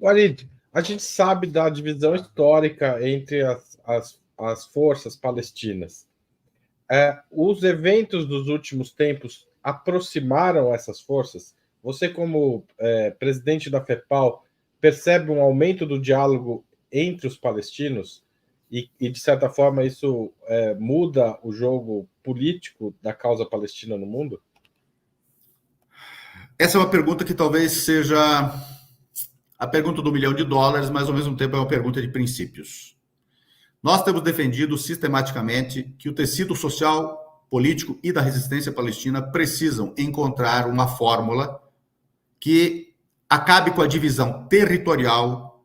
Walid, a gente sabe da divisão histórica entre as forças palestinas. Os eventos dos últimos tempos aproximaram essas forças? Você, como presidente da FEPAL, percebe um aumento do diálogo entre os palestinos? De certa forma, isso muda o jogo político da causa palestina no mundo? Essa é uma pergunta que talvez seja a pergunta do milhão de dólares, mas ao mesmo tempo é uma pergunta de princípios. Nós temos defendido sistematicamente que o tecido social, político e da resistência palestina precisam encontrar uma fórmula que acabe com a divisão territorial,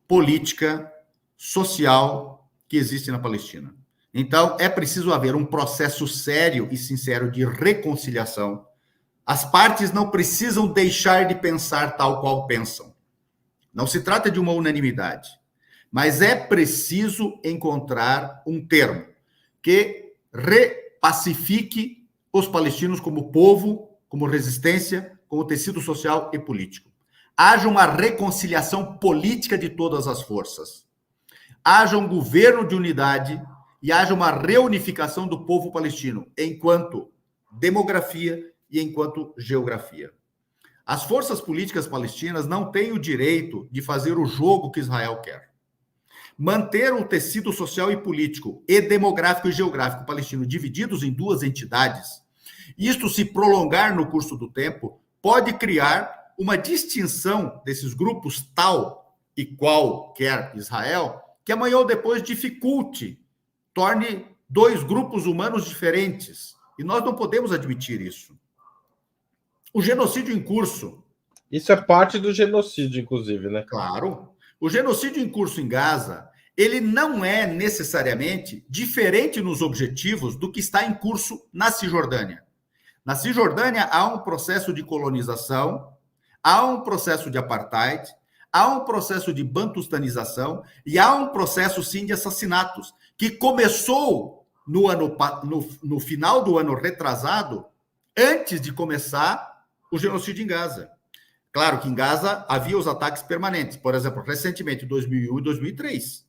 política, social que existe na Palestina. Então, é preciso haver um processo sério e sincero de reconciliação. As partes não precisam deixar de pensar tal qual pensam. Não se trata de uma unanimidade, mas é preciso encontrar um termo que repacifique os palestinos como povo, como resistência, como tecido social e político. Haja uma reconciliação política de todas as forças. Haja um governo de unidade e haja uma reunificação do povo palestino enquanto demografia e enquanto geografia. As forças políticas palestinas não têm o direito de fazer o jogo que Israel quer. Manter o tecido social e político e demográfico e geográfico palestino divididos em duas entidades, isto se prolongar no curso do tempo, pode criar uma distinção desses grupos tal e qual quer Israel, que amanhã ou depois dificulte, torne dois grupos humanos diferentes. E nós não podemos admitir isso. O genocídio em curso. Isso é parte do genocídio, inclusive, né? Claro. O genocídio em curso em Gaza, ele não é necessariamente diferente nos objetivos do que está em curso na Cisjordânia. Na Cisjordânia há um processo de colonização, há um processo de apartheid, há um processo de bantustanização e há um processo, sim, de assassinatos, que começou no final do ano retrasado, antes de começar o genocídio em Gaza. Claro que em Gaza havia os ataques permanentes, por exemplo, recentemente, em 2001 e 2003,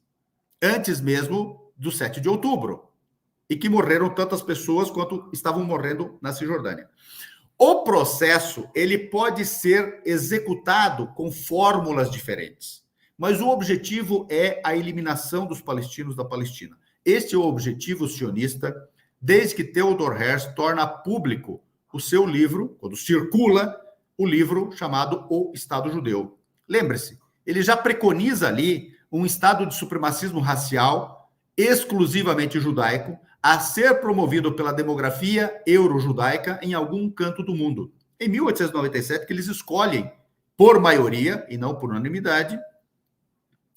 antes mesmo do 7 de outubro, e que morreram tantas pessoas quanto estavam morrendo na Cisjordânia. O processo, ele pode ser executado com fórmulas diferentes, mas o objetivo é a eliminação dos palestinos da Palestina. Este é o objetivo sionista, desde que Theodor Herzl torna público o seu livro, quando circula o livro chamado O Estado Judeu. Lembre-se, ele já preconiza ali um estado de supremacismo racial exclusivamente judaico, a ser promovido pela demografia euro-judaica em algum canto do mundo. Em 1897, que eles escolhem, por maioria, e não por unanimidade,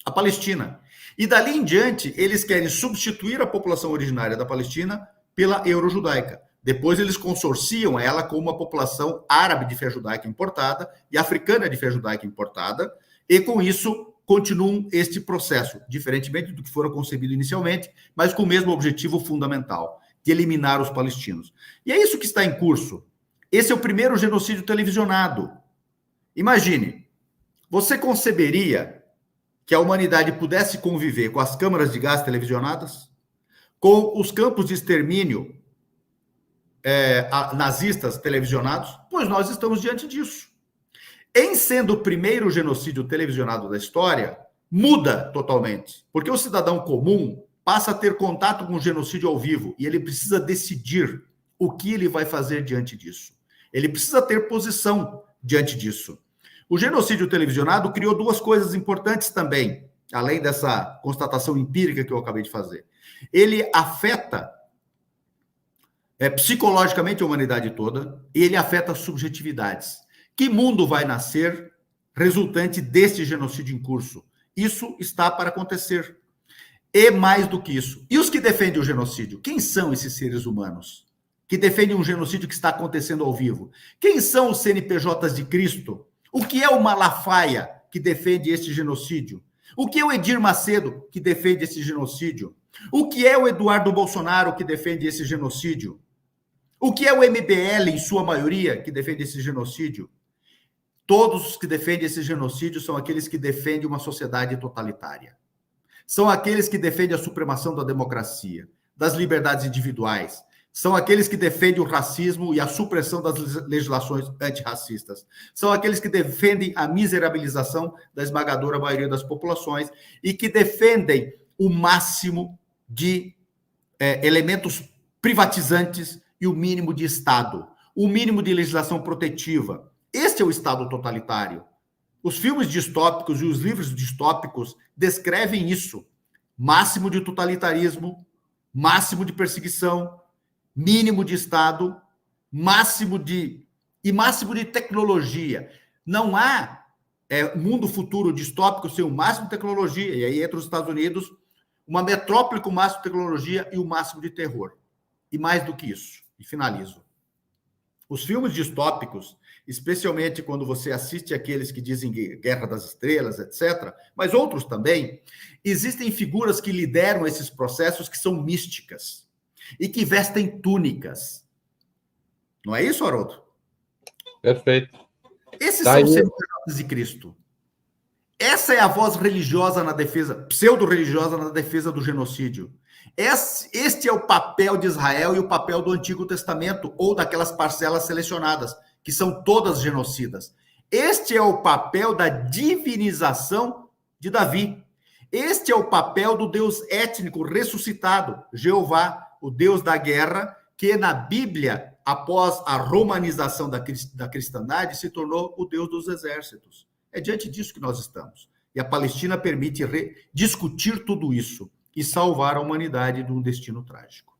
a Palestina. E dali em diante, eles querem substituir a população originária da Palestina pela euro-judaica. Depois eles consorciam ela com uma população árabe de fé judaica importada e africana de fé judaica importada, e com isso continuam este processo, diferentemente do que foram concebido inicialmente, mas com o mesmo objetivo fundamental, de eliminar os palestinos. E é isso que está em curso. Esse é o primeiro genocídio televisionado. Imagine, você conceberia que a humanidade pudesse conviver com as câmaras de gás televisionadas, com os campos de extermínio nazistas televisionados? Pois nós estamos diante disso. Em sendo o primeiro genocídio televisionado da história, muda totalmente, porque o cidadão comum passa a ter contato com o genocídio ao vivo e ele precisa decidir o que ele vai fazer diante disso. Ele precisa ter posição diante disso. O genocídio televisionado criou duas coisas importantes também, além dessa constatação empírica que eu acabei de fazer. Ele afeta psicologicamente a humanidade toda e ele afeta subjetividades. Que mundo vai nascer resultante deste genocídio em curso? Isso está para acontecer. E mais do que isso. E os que defendem o genocídio? Quem são esses seres humanos que defendem um genocídio que está acontecendo ao vivo? Quem são os CNPJs de Cristo? O que é o Malafaia que defende este genocídio? O que é o Edir Macedo que defende esse genocídio? O que é o Eduardo Bolsonaro que defende esse genocídio? O que é o MBL, em sua maioria, que defende esse genocídio? Todos os que defendem esse genocídio são aqueles que defendem uma sociedade totalitária. São aqueles que defendem a supremação da democracia, das liberdades individuais. São aqueles que defendem o racismo e a supressão das legislações antirracistas. São aqueles que defendem a miserabilização da esmagadora maioria das populações e que defendem o máximo de elementos privatizantes e o mínimo de Estado, o mínimo de legislação protetiva. Este é o Estado totalitário. Os filmes distópicos e os livros distópicos descrevem isso. Máximo de totalitarismo, máximo de perseguição, mínimo de Estado, máximo de tecnologia. Não há mundo futuro distópico sem o máximo de tecnologia. E aí entra os Estados Unidos, uma metrópole com o máximo de tecnologia e o máximo de terror. E mais do que isso, e finalizo. Os filmes distópicos, especialmente quando você assiste aqueles que dizem Guerra das Estrelas, etc., mas outros também, existem figuras que lideram esses processos que são místicas e que vestem túnicas. Não é isso, Haroldo? Perfeito. Esses são os CNPJs de Cristo. Essa é a voz religiosa na defesa, pseudo-religiosa na defesa do genocídio. Este é o papel de Israel e o papel do Antigo Testamento, ou daquelas parcelas selecionadas, que são todas genocidas. Este é o papel da divinização de Davi. Este é o papel do Deus étnico ressuscitado, Jeová, o Deus da guerra, que na Bíblia, após a romanização da cristandade, se tornou o Deus dos exércitos. É diante disso que nós estamos. E a Palestina permite discutir tudo isso e salvar a humanidade de um destino trágico.